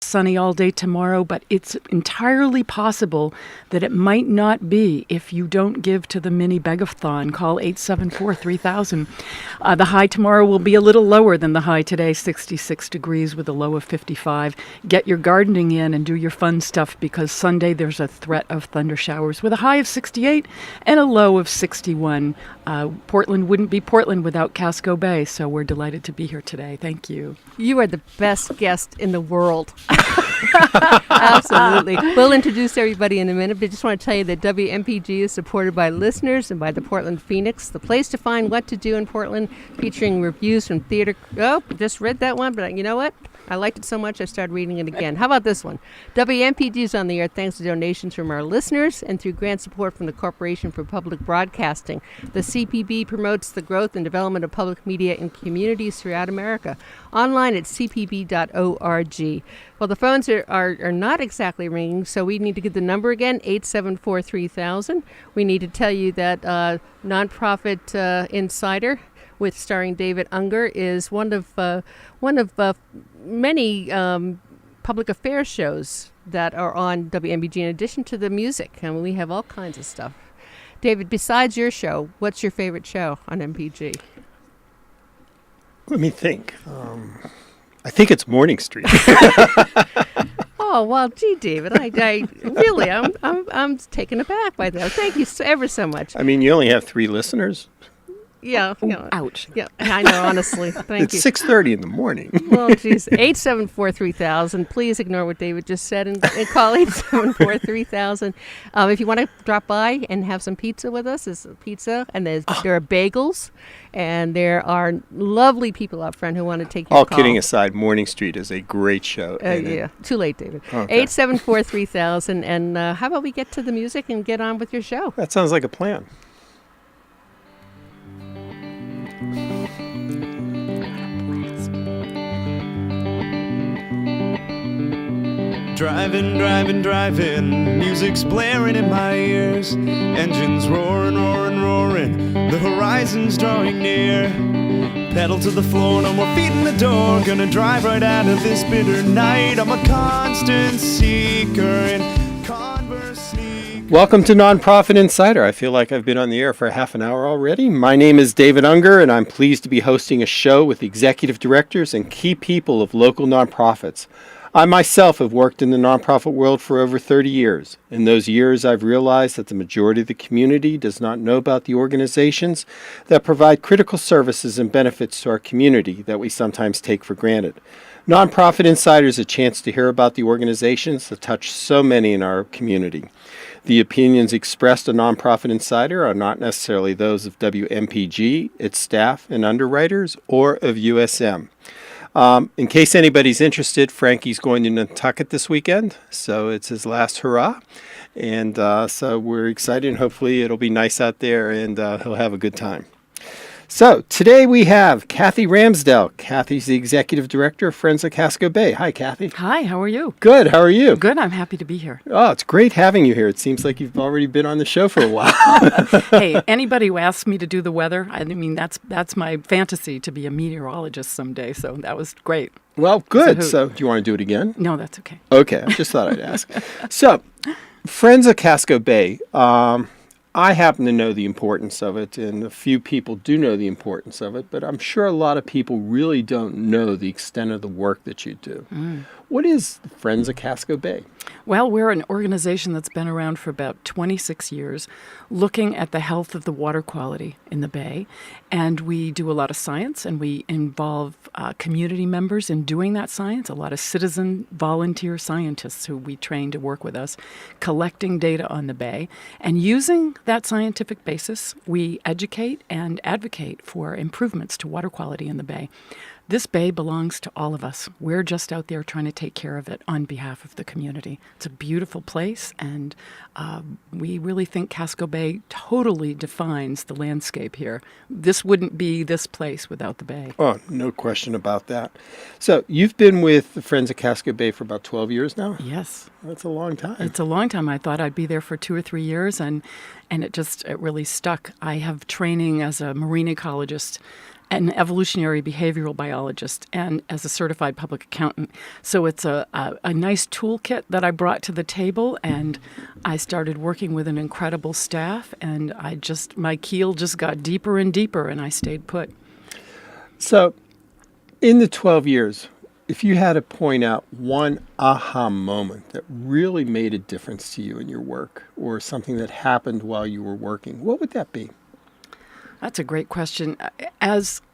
sunny all day tomorrow, but it's entirely possible that it might not be if you don't give to the mini begathon. Call 874-3000. The high tomorrow will be a little lower than the high today, 66 degrees with a low of 55. Get your gardening in and do your fun stuff, because Sunday there's a threat of thunder showers with a high of 68 and a low of 61. Portland wouldn't be Portland without Casco Bay, so we're delighted to be here today. Thank you. You are the best guest in the world. Absolutely. We'll introduce everybody in a minute, but I just want to tell you that WMPG is supported by listeners and by the Portland Phoenix, the place to find what to do in Portland, featuring reviews from theater. Oh, just read that one, but you know what? I liked it so much I started reading it again. How about this one? WMPG is on the air thanks to donations from our listeners and through grant support from the Corporation for Public Broadcasting. The CPB promotes the growth and development of public media in communities throughout America. Online at cpb.org. Well, the phones are not exactly ringing, so we need to give the number again, 874-3000. We need to tell you that Nonprofit Insider, with starring David Unger, is one of many public affairs shows that are on WMBG in addition to the music, and we have all kinds of stuff. David, besides your show, what's your favorite show on MPG? Let me think. I think it's Morning Street. Oh, well, gee, David, I really, I'm taken aback by that. Thank you ever so much. I mean, you only have 3 listeners. Yeah. Ouch. Yeah, I know, honestly. Thank you. It's 6:30 in the morning. Well, geez, 874-3000. Please ignore what David just said and call 874-3000. If you want to drop by and have some pizza with us, there's pizza, and there are bagels, and there are lovely people out front who want to take your call. All kidding aside, Morning Street is a great show. Yeah, too late, David. Okay. 874-3000. And how about we get to the music and get on with your show? That sounds like a plan. Driving, music's blaring in my ears. Engines roaring, the horizon's drawing near. Pedal to the floor, no more feet in the door. Gonna drive right out of this bitter night. I'm a constant seeker in converse sneak. Welcome to Nonprofit Insider. I feel like I've been on the air for half an hour already. My name is David Unger, and I'm pleased to be hosting a show with executive directors and key people of local nonprofits. I myself have worked in the nonprofit world for over 30 years. In those years, I've realized that the majority of the community does not know about the organizations that provide critical services and benefits to our community that we sometimes take for granted. Nonprofit Insider is a chance to hear about the organizations that touch so many in our community. The opinions expressed on Nonprofit Insider are not necessarily those of WMPG, its staff and underwriters, or of USM. In case anybody's interested, Frankie's going to Nantucket this weekend, so it's his last hurrah. And so we're excited, and hopefully it'll be nice out there, and he'll have a good time. So today we have Kathy Ramsdell. Kathy's the Executive Director of Friends of Casco Bay. Hi, Kathy. Hi, how are you? Good, how are you? Good, I'm happy to be here. Oh, it's great having you here. It seems like you've already been on the show for a while. Hey, anybody who asks me to do the weather, I mean, that's my fantasy, to be a meteorologist someday, so that was great. Well, good. So do you want to do it again? No, that's okay. Okay, I just thought I'd ask. So, Friends of Casco Bay, I happen to know the importance of it, and a few people do know the importance of it, but I'm sure a lot of people really don't know the extent of the work that you do. What is Friends of Casco Bay? Well, we're an organization that's been around for about 26 years, looking at the health of the water quality in the Bay. And we do a lot of science, and we involve community members in doing that science, a lot of citizen volunteer scientists who we train to work with us, collecting data on the Bay. And using that scientific basis, we educate and advocate for improvements to water quality in the Bay. This bay belongs to all of us. We're just out there trying to take care of it on behalf of the community. It's a beautiful place, and we really think Casco Bay totally defines the landscape here. This wouldn't be this place without the bay. Oh, no question about that. So you've been with the Friends of Casco Bay for about 12 years now? Yes. That's a long time. It's a long time. I thought I'd be there for 2 or 3 years, and it really stuck. I have training as a marine ecologist an evolutionary behavioral biologist and as a certified public accountant. So it's a nice toolkit that I brought to the table, and I started working with an incredible staff, and my keel just got deeper and deeper, and I stayed put. So, in the 12 years, if you had to point out one aha moment that really made a difference to you in your work, or something that happened while you were working, what would that be? That's a great question.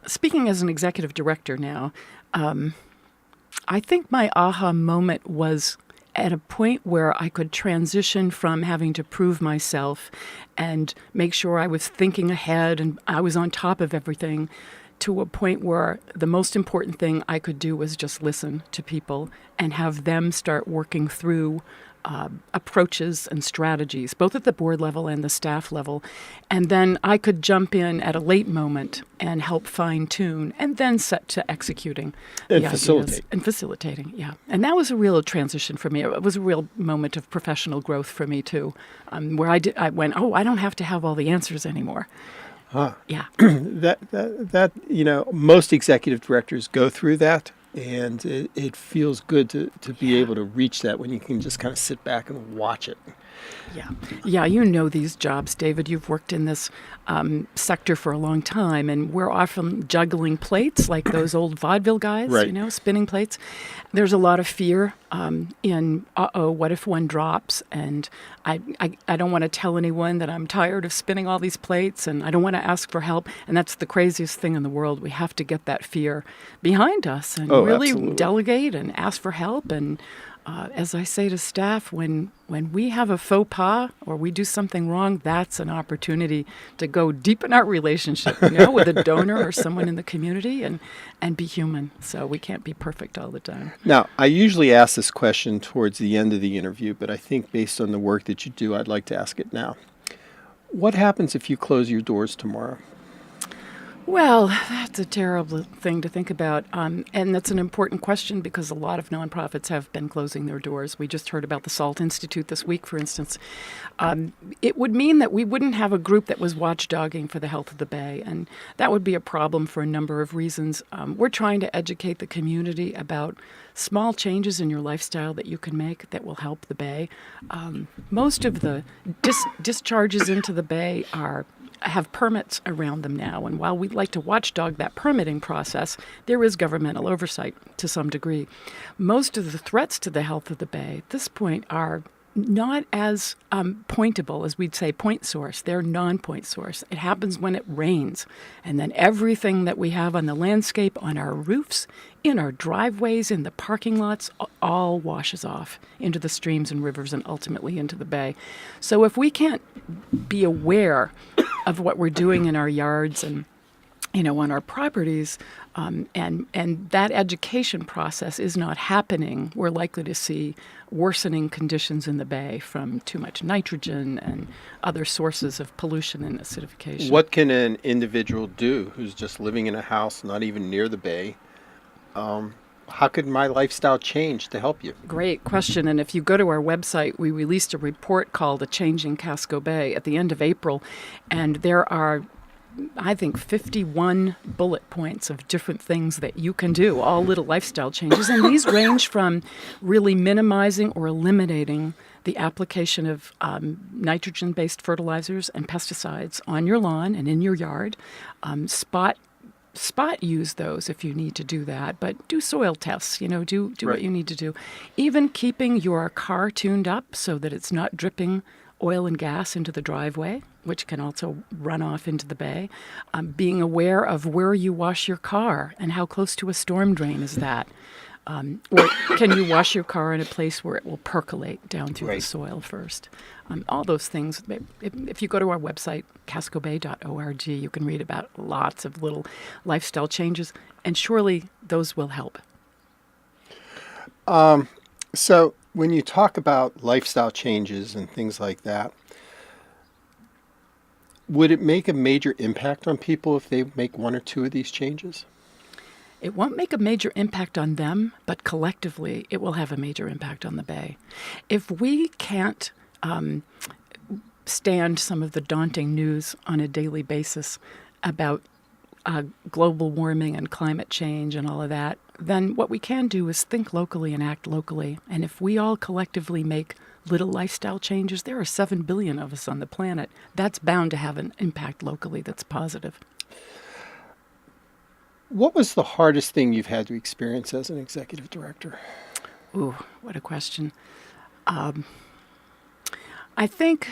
Speaking as an executive director now, I think my aha moment was at a point where I could transition from having to prove myself and make sure I was thinking ahead and I was on top of everything, to a point where the most important thing I could do was just listen to people and have them start working through approaches and strategies, both at the board level and the staff level. And then I could jump in at a late moment and help fine-tune and then set to executing. And the facilitate. ideas. And facilitating, yeah. And that was a real transition for me. It was a real moment of professional growth for me, too, where I went, I don't have to have all the answers anymore. Huh. Yeah. That most executive directors go through that, and it feels good to be able to reach that when you can just kind of sit back and watch it. Yeah, you know these jobs, David. You've worked in this sector for a long time, and we're often juggling plates like those old vaudeville guys, Right. Spinning plates. There's a lot of fear in, what if one drops? And I don't want to tell anyone that I'm tired of spinning all these plates, and I don't want to ask for help. And that's the craziest thing in the world. We have to get that fear behind us and really absolutely. delegate and ask for help. And as I say to staff, when we have a faux pas or we do something wrong, that's an opportunity to go deep in our relationship, with a donor or someone in the community and be human. So we can't be perfect all the time. Now, I usually ask this question towards the end of the interview, but I think based on the work that you do, I'd like to ask it now. What happens if you close your doors tomorrow? Well, that's a terrible thing to think about. And that's an important question because a lot of nonprofits have been closing their doors. We just heard about the Salt Institute this week, for instance. It would mean that we wouldn't have a group that was watchdogging for the health of the Bay. And that would be a problem for a number of reasons. We're trying to educate the community about small changes in your lifestyle that you can make that will help the Bay. Most of the discharges into the Bay have permits around them now. And while we'd like to watchdog that permitting process, there is governmental oversight to some degree. Most of the threats to the health of the Bay at this point are not as pointable as we'd say point source. They're non-point source. It happens when it rains. And then everything that we have on the landscape, on our roofs, in our driveways, in the parking lots, all washes off into the streams and rivers and ultimately into the Bay. So if we can't be aware of what we're doing in our yards and on our properties, and that education process is not happening, we're likely to see worsening conditions in the Bay from too much nitrogen and other sources of pollution and acidification. What can an individual do who's just living in a house not even near the Bay? How could my lifestyle change to help you? Great question. And if you go to our website, we released a report called A Changing Casco Bay at the end of April, and there are I think 51 bullet points of different things that you can do, all little lifestyle changes. And these range from really minimizing or eliminating the application of nitrogen-based fertilizers and pesticides on your lawn and in your yard. Spot use those if you need to do that, but do soil tests, do Right. what you need to do. Even keeping your car tuned up so that it's not dripping oil and gas into the driveway, which can also run off into the Bay. Being aware of where you wash your car and how close to a storm drain is that. Or can you wash your car in a place where it will percolate down through the Right. soil first? All those things. If you go to our website, cascobay.org, you can read about lots of little lifestyle changes, and surely those will help. So when you talk about lifestyle changes and things like that, would it make a major impact on people if they make one or two of these changes? It won't make a major impact on them, but collectively it will have a major impact on the Bay. If we can't stand some of the daunting news on a daily basis about global warming and climate change and all of that, then what we can do is think locally and act locally. And if we all collectively make little lifestyle changes, there are 7 billion of us on the planet. That's bound to have an impact locally that's positive. What was the hardest thing you've had to experience as an executive director? Ooh, what a question. I think,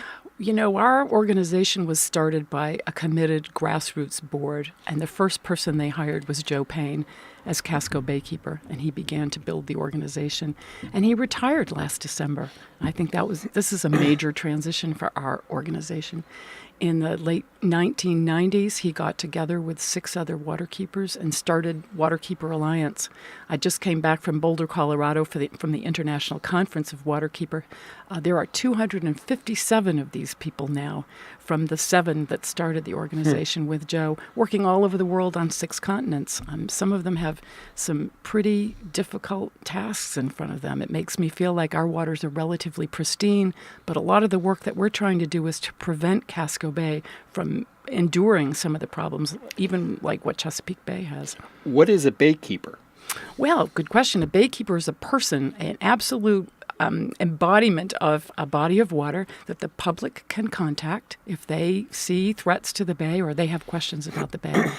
our organization was started by a committed grassroots board, and the first person they hired was Joe Payne as Casco Baykeeper, and he began to build the organization. And he retired last December. I think this is a major transition for our organization. In the late 1990s, he got together with 6 other waterkeepers and started Waterkeeper Alliance. I just came back from Boulder, Colorado from the International Conference of Waterkeeper. There are 257 of these people now from the 7 that started the organization with Joe, working all over the world on 6 continents. Some of them have some pretty difficult tasks in front of them. It makes me feel like our waters are relatively pristine, but a lot of the work that we're trying to do is to prevent Casco Bay from enduring some of the problems, even like what Chesapeake Bay has. What is a baykeeper? Well, good question. A baykeeper is a person, an absolute embodiment of a body of water that the public can contact if they see threats to the bay or they have questions about the bay.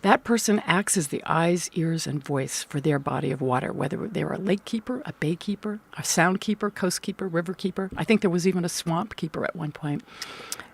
That person acts as the eyes, ears, and voice for their body of water, whether they're a lake keeper, a bay keeper, a sound keeper, coast keeper, river keeper. I think there was even a swamp keeper at one point.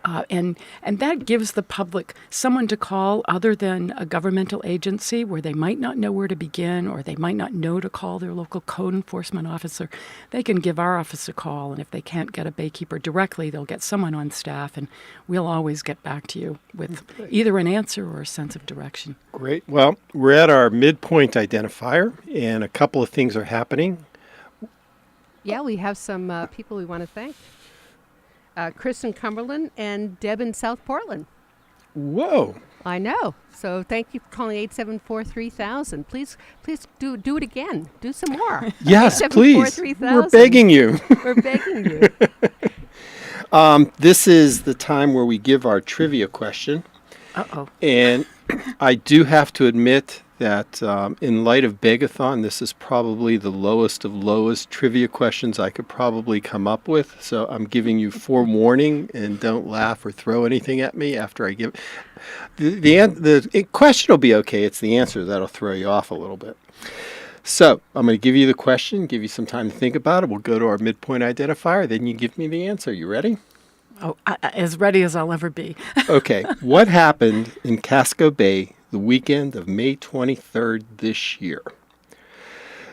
And that gives the public someone to call other than a governmental agency where they might not know where to begin or they might not know to call their local code enforcement officer. They can give our office a call, and if they can't get a baykeeper directly, they'll get someone on staff, and we'll always get back to you with either an answer or a sense of direction. Great. Well, we're at our midpoint identifier, and a couple of things are happening. Yeah, we have some people we want to thank. Chris in Cumberland and Deb in South Portland. Whoa. I know. So thank you for calling 874-3000. Please do it again. Do some more. Yes, please. 874-3000. We're begging you. We're begging you. This is the time where we give our trivia question. Uh-oh. And I do have to admit that in light of Begathon, this is probably the lowest of lowest trivia questions I could probably come up with. So I'm giving you forewarning, and don't laugh or throw anything at me after I give. The question will be okay. It's the answer that'll throw you off a little bit. So I'm going to give you the question, give you some time to think about it. We'll go to our midpoint identifier. Then you give me the answer. You ready? Oh, as ready as I'll ever be. Okay. What happened in Casco Bay the weekend of May 23rd this year?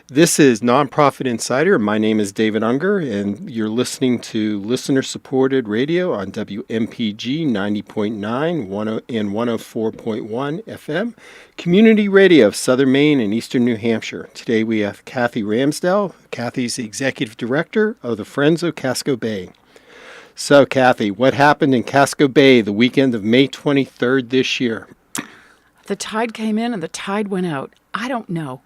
This is Nonprofit Insider. My name is David Unger, and you're listening to listener-supported radio on WMPG 90.9 and 104.1 FM, community radio of Southern Maine and Eastern New Hampshire. Today we have Kathy Ramsdell. Kathy's the Executive Director of the Friends of Casco Bay. So, Kathy, what happened in Casco Bay the weekend of May 23rd this year? The tide came in and the tide went out. I don't know.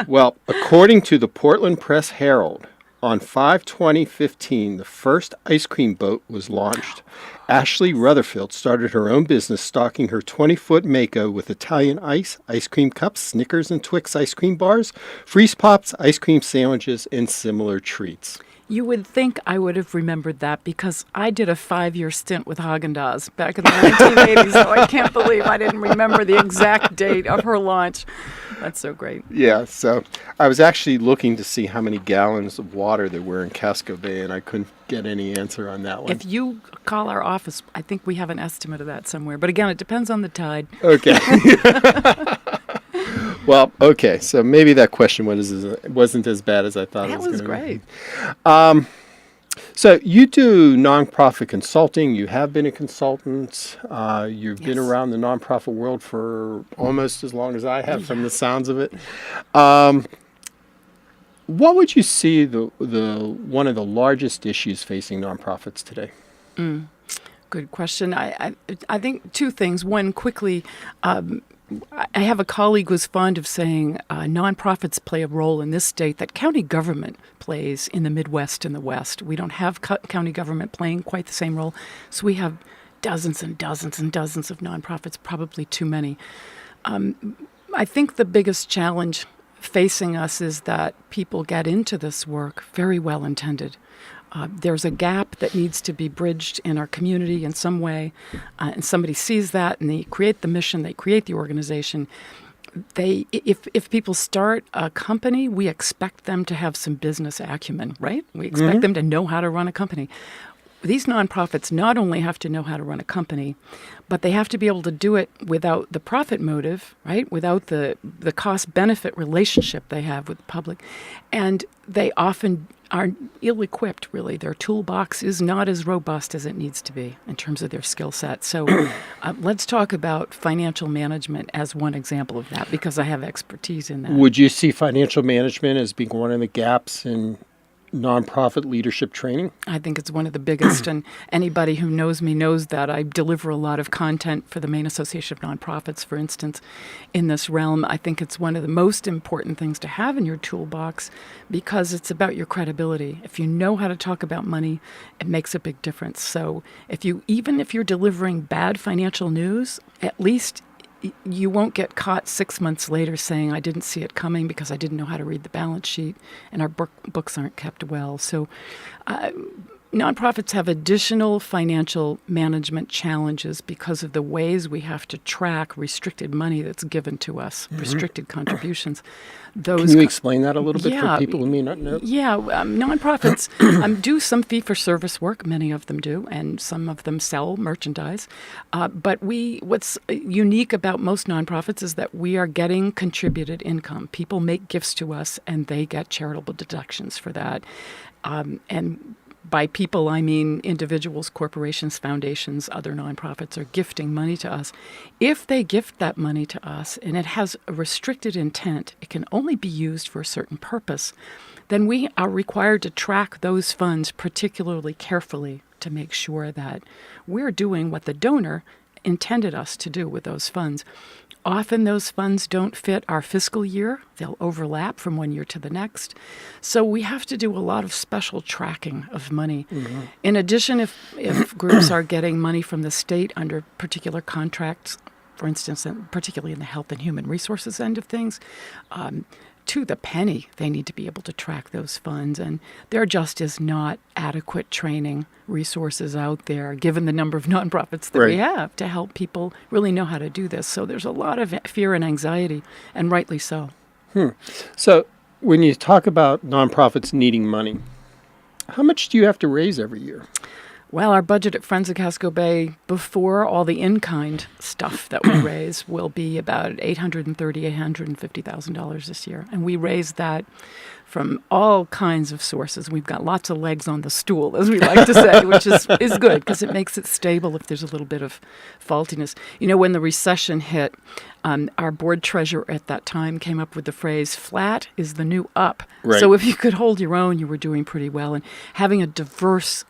Well, according to the Portland Press Herald, on 5/20/15, the first ice cream boat was launched. Ashley Rutherfield started her own business stocking her 20-foot Mako with Italian ice cream cups, Snickers and Twix ice cream bars, Freeze Pops, ice cream sandwiches, and similar treats. You would think I would have remembered that because I did a 5-year stint with Haagen-Dazs back in the 1980s, so I can't believe I didn't remember the exact date of her launch. That's so great. Yeah, so I was actually looking to see how many gallons of water there were in Casco Bay, and I couldn't get any answer on that one. If you call our office, I think we have an estimate of that somewhere. But again, it depends on the tide. Okay. Well, okay, so maybe that question wasn't as bad as I thought it was going to be. That was great. So you do nonprofit consulting. You have been a consultant. You've been Yes. around the nonprofit world for almost as long as I have, from the sounds of it. What would you see the one of the largest issues facing nonprofits today? Good question. I think 2 things. One, quickly, I have a colleague who's fond of saying nonprofits play a role in this state that county government plays in the Midwest and the West. We don't have county government playing quite the same role, so we have dozens and dozens and dozens of nonprofits, probably too many. I think the biggest challenge facing us is that people get into this work very well intended. There's a gap that needs to be bridged in our community in some way, and somebody sees that and they create the mission, they create the organization. If people start a company, we expect them to have some business acumen, right? We expect them to know how to run a company. These nonprofits not only have to know how to run a company, but they have to be able to do it without the profit motive, right? Without the cost-benefit relationship they have with the public. And they often are ill-equipped, really. Their toolbox is not as robust as it needs to be in terms of their skill set. So let's talk about financial management as one example of that, because I have expertise in that. Would you see financial management as being one of the gaps in nonprofit leadership training? I think it's one of the biggest, and anybody who knows me knows that I deliver a lot of content for the Maine Association of Nonprofits, for instance, in this realm. I think it's one of the most important things to have in your toolbox because it's about your credibility. If you know how to talk about money, it makes a big difference. So even if you're delivering bad financial news, at least you won't get caught 6 months later saying, I didn't see it coming because I didn't know how to read the balance sheet and our books aren't kept well. So nonprofits have additional financial management challenges because of the ways we have to track restricted money that's given to us, restricted contributions. Can you explain that a little bit for people who may not know? Yeah, nonprofits do some fee-for-service work. Many of them do, and some of them sell merchandise. But what's unique about most nonprofits is that we are getting contributed income. People make gifts to us, and they get charitable deductions for that. And by people, I mean individuals, corporations, foundations, other nonprofits are gifting money to us. If they gift that money to us and it has a restricted intent, it can only be used for a certain purpose, then we are required to track those funds particularly carefully to make sure that we're doing what the donor intended us to do with those funds. Often those funds don't fit our fiscal year. They'll overlap from one year to the next. So we have to do a lot of special tracking of money. In addition, if groups are getting money from the state under particular contracts, for instance, and particularly in the health and human resources end of things, to the penny, they need to be able to track those funds. And there just is not adequate training resources out there, given the number of nonprofits that we have, to help people really know how to do this. So there's a lot of fear and anxiety, and rightly so. So when you talk about nonprofits needing money, how much do you have to raise every year? Well, our budget at Friends of Casco Bay, before all the in-kind stuff that we raise, will be about $850,000 this year. And we raise that from all kinds of sources. We've got lots of legs on the stool, as we like to say, which is good because it makes it stable if there's a little bit of faultiness. You know, when the recession hit, our board treasurer at that time came up with the phrase, flat is the new up. Right. So if you could hold your own, you were doing pretty well. And having a diverse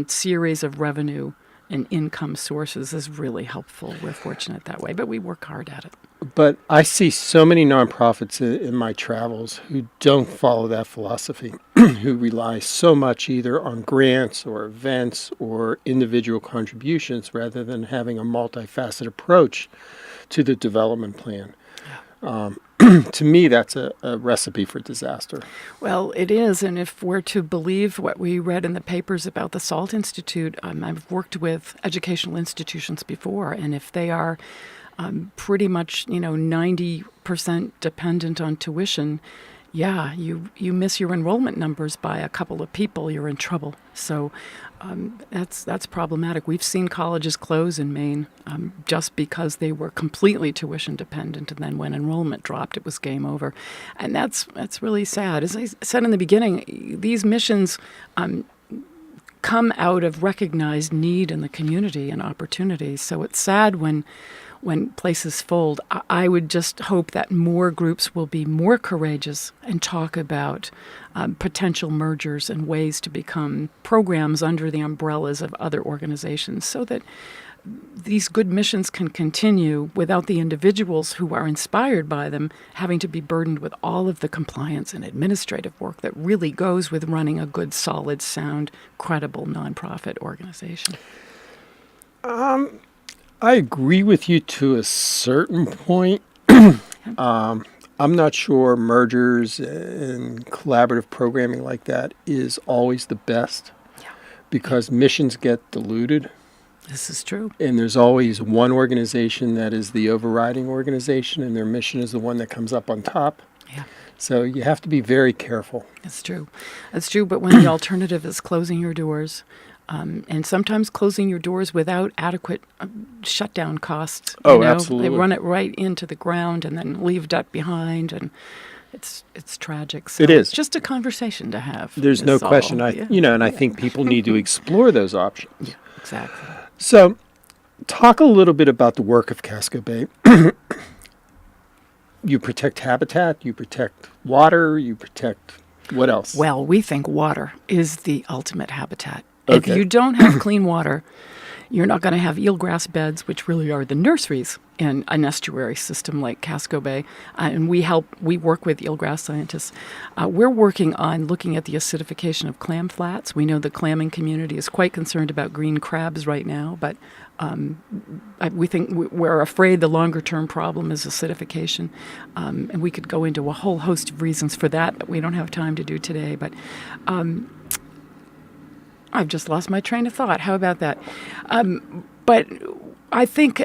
series of revenue and income sources is really helpful. We're fortunate that way, but we work hard at it. But I see so many nonprofits in my travels who don't follow that philosophy, who rely so much either on grants or events or individual contributions rather than having a multifaceted approach to the development plan. To me, that's a recipe for disaster. Well, it is, and if we're to believe what we read in the papers about the SALT Institute, I've worked with educational institutions before, and if they are pretty much, 90% dependent on tuition, you miss your enrollment numbers by a couple of people, you're in trouble. So that's problematic. We've seen colleges close in Maine just because they were completely tuition dependent, and then when enrollment dropped, it was game over. And that's really sad. As I said in the beginning, these missions come out of recognized need in the community and opportunity. So it's sad when places fold. I would just hope that more groups will be more courageous and talk about potential mergers and ways to become programs under the umbrellas of other organizations so that these good missions can continue without the individuals who are inspired by them having to be burdened with all of the compliance and administrative work that really goes with running a good, solid, sound, credible nonprofit organization. I agree with you to a certain point. I'm not sure mergers and collaborative programming like that is always the best because missions get diluted. This is true. And there's always one organization that is the overriding organization, and their mission is the one that comes up on top. Yeah. So you have to be very careful. That's true. That's true. But when the alternative is closing your doors, and sometimes closing your doors without adequate shutdown costs. Oh, absolutely. They run it right into the ground and then leave debt behind, and it's tragic. So It is. It's just a conversation to have. There's no is all. question. Yeah. And I think people need to explore those options. Yeah, exactly. So, talk a little bit about the work of Casco Bay. You protect habitat, you protect water, you protect what else? Well, we think water is the ultimate habitat. If Okay. you don't have clean water, you're not going to have eelgrass beds, which really are the nurseries in an estuary system like Casco Bay. And we work with eelgrass scientists. We're working on looking at the acidification of clam flats. We know the clamming community is quite concerned about green crabs right now, but we think we're afraid the longer-term problem is acidification. And we could go into a whole host of reasons for that we don't have time to do today. But I've just lost my train of thought. How about that? But I think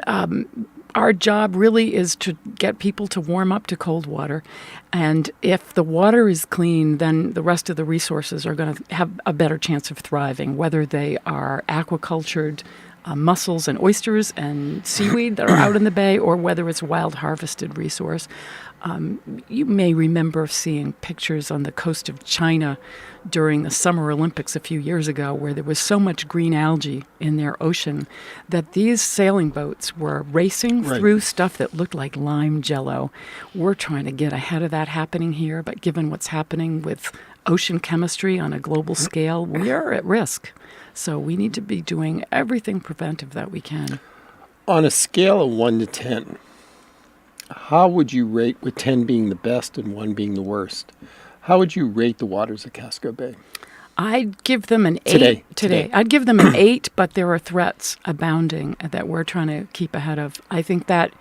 our job really is to get people to warm up to cold water. And if the water is clean, then the rest of the resources are going to have a better chance of thriving, whether they are aquacultured mussels and oysters and seaweed that are out in the bay, or whether it's wild harvested resource. You may remember seeing pictures on the coast of China during the Summer Olympics a few years ago where there was so much green algae in their ocean that these sailing boats were racing through stuff that looked like lime jello. We're trying to get ahead of that happening here, but given what's happening with ocean chemistry on a global scale, we are at risk. So we need to be doing everything preventive that we can. On a scale of 1 to 10, how would you rate, with 10 being the best and 1 being the worst, how would you rate the waters of Casco Bay? I'd give them an 8 Today. I'd give them an 8, but there are threats abounding that we're trying to keep ahead of. I think that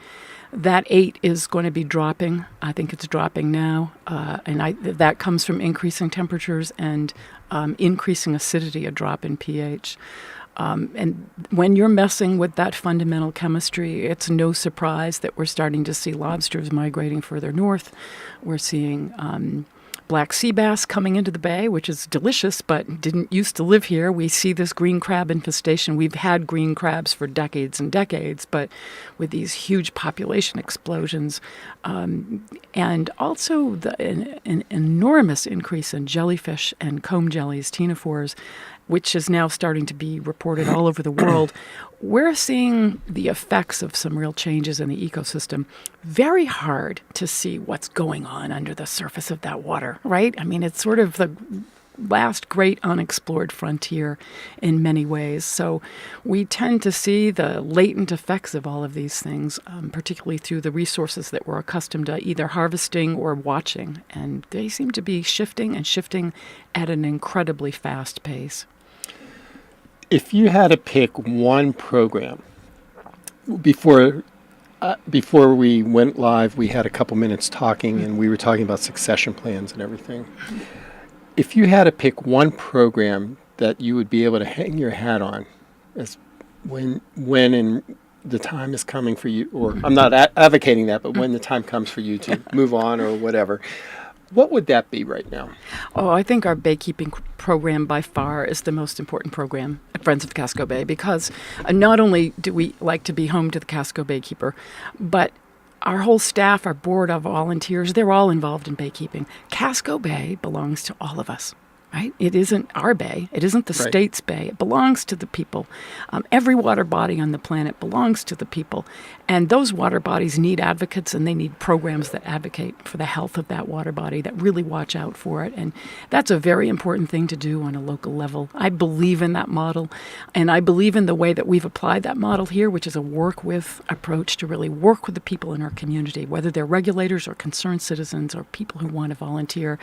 8 is going to be dropping. I think it's dropping now, and that comes from increasing temperatures and increasing acidity, a drop in pH. And when you're messing with that fundamental chemistry, it's no surprise that we're starting to see lobsters migrating further north. We're seeing black sea bass coming into the bay, which is delicious, but didn't used to live here. We see this green crab infestation. We've had green crabs for decades and decades, but with these huge population explosions, and also an enormous increase in jellyfish and comb jellies, ctenophores, which is now starting to be reported all over the world, we're seeing the effects of some real changes in the ecosystem. Very hard to see what's going on under the surface of that water, right? I mean, it's sort of the last great unexplored frontier in many ways. So we tend to see the latent effects of all of these things, particularly through the resources that we're accustomed to either harvesting or watching. And they seem to be shifting at an incredibly fast pace. If you had to pick one program, before we went live, we had a couple minutes talking, and we were talking about succession plans and everything. If you had to pick one program that you would be able to hang your hat on, as when the time is coming for you, or I'm not advocating that, but when the time comes for you to move on or whatever, what would that be right now? Oh, I think our baykeeping program by far is the most important program at Friends of Casco Bay, because not only do we like to be home to the Casco Baykeeper, but our whole staff, our board of volunteers, they're all involved in baykeeping. Casco Bay belongs to all of us. Right? It isn't our bay. It isn't the state's bay. It belongs to the people. Every water body on the planet belongs to the people. And those water bodies need advocates, and they need programs that advocate for the health of that water body, that really watch out for it. And that's a very important thing to do on a local level. I believe in that model, and I believe in the way that we've applied that model here, which is a work-with approach to really work with the people in our community, whether they're regulators or concerned citizens or people who want to volunteer.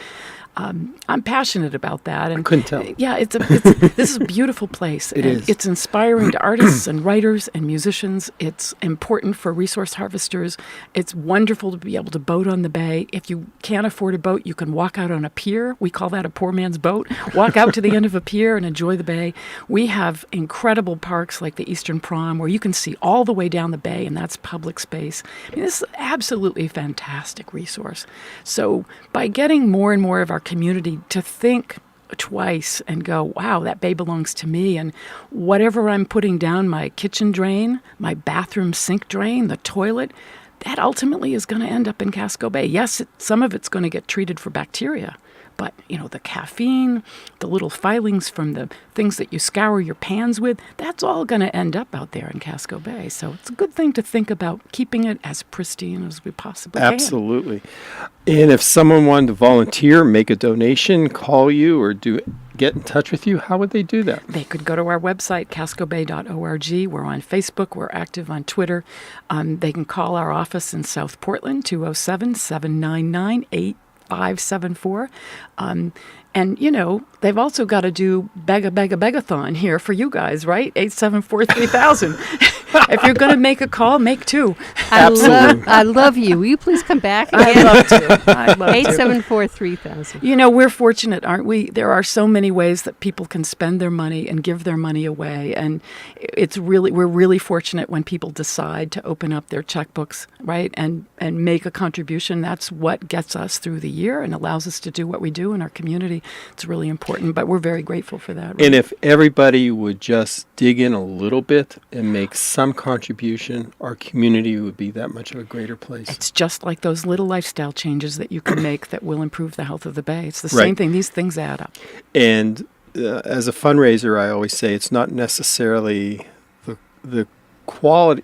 I'm passionate about about that. And couldn't tell. Yeah, this is a beautiful place. It and is. It's inspiring to artists and writers and musicians. It's important for resource harvesters. It's wonderful to be able to boat on the bay. If you can't afford a boat, you can walk out on a pier. We call that a poor man's boat. Walk out to the end of a pier and enjoy the bay. We have incredible parks like the Eastern Prom where you can see all the way down the bay, and that's public space. I mean, this is absolutely a fantastic resource. So by getting more and more of our community to think twice and go, wow, that bay belongs to me, and whatever I'm putting down my kitchen drain, my bathroom sink drain, the toilet, that ultimately is going to end up in Casco Bay. Yes, some of it's going to get treated for bacteria, but, the caffeine, the little filings from the things that you scour your pans with, that's all going to end up out there in Casco Bay. So it's a good thing to think about keeping it as pristine as we possibly can. Absolutely. And if someone wanted to volunteer, make a donation, call you, or get in touch with you, how would they do that? They could go to our website, cascobay.org. We're on Facebook. We're active on Twitter. They can call our office in South Portland, 207-799-8574. And, they've also got to do Begathon here for you guys, right? 874-3000. If you're going to make a call, make two. I love you. Will you please come back again? I'd love to. 874-3000. We're fortunate, aren't we? There are so many ways that people can spend their money and give their money away. And we're really fortunate when people decide to open up their checkbooks, right? And make a contribution. That's what gets us through the year and allows us to do what we do in our community. It's really important, but we're very grateful for that. Right? And if everybody would just dig in a little bit and make some contribution, our community would be that much of a greater place. It's just like those little lifestyle changes that you can make that will improve the health of the bay. It's the Right. same thing. These things add up. And as a fundraiser, I always say it's not necessarily the quality,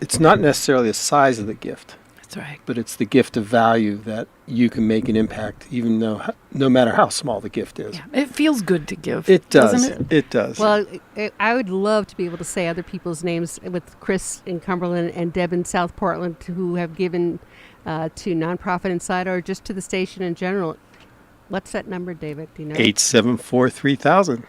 it's not necessarily the size of the gift, That's right. but it's the gift of value that you can make an impact, even though no matter how small the gift is. Yeah, it feels good to give. It does. Doesn't it? It does. Well, I would love to be able to say other people's names with Chris in Cumberland and Deb in South Portland who have given to Nonprofit Insider or just to the station in general. What's that number, David? Do you know? 874-3000.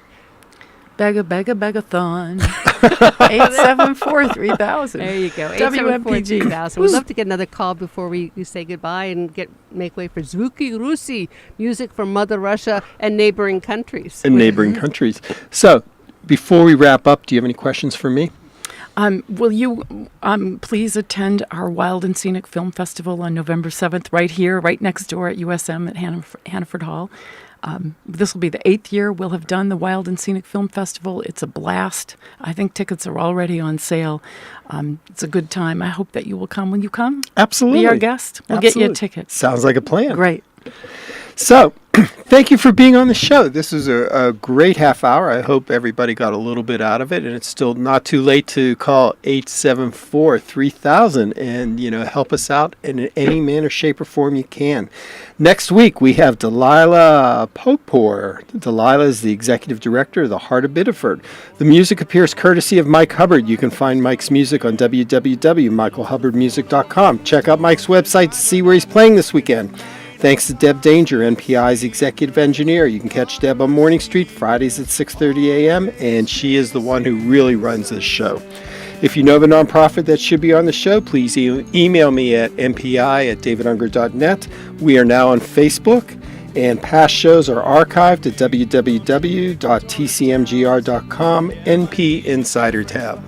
Begathon. 874-3000. There you go. WMPG. 874-3000. We'd love to get another call before we say goodbye and make way for Zvuky Rusi, music from Mother Russia and neighboring countries. Countries. So, before we wrap up, do you have any questions for me? Will you please attend our Wild and Scenic Film Festival on November 7th right here, right next door at USM at Hannaford Hall. This will be the 8th year we'll have done the Wild and Scenic Film Festival. It's a blast. I think tickets are already on sale. It's a good time. I hope that you will come. Will you come? Absolutely. Be our guest. We'll get you a Absolutely. ticket. Sounds like a plan. Great. So, thank you for being on the show. This was a great half hour. I hope everybody got a little bit out of it, and it's still not too late to call 874-3000 and, help us out in any manner, shape, or form you can. Next week, we have Delilah Popor. Delilah is the executive director of the Heart of Biddeford. The music appears courtesy of Mike Hubbard. You can find Mike's music on www.michaelhubbardmusic.com. Check out Mike's website to see where he's playing this weekend. Thanks to Deb Danger, NPI's executive engineer. You can catch Deb on Morning Street Fridays at 6:30 a.m., and she is the one who really runs this show. If you know of a nonprofit that should be on the show, please email me at npi@davidunger.net. We are now on Facebook, and past shows are archived at www.tcmgr.com, NP Insider tab.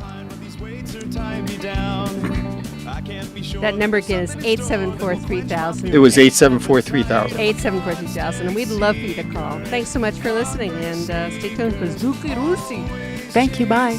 That number again is 874-3000. It was 874-3000. 874-3000. And we'd love for you to call. Thanks so much for listening, and stay tuned for Zvuky Rusi. Thank you. Bye.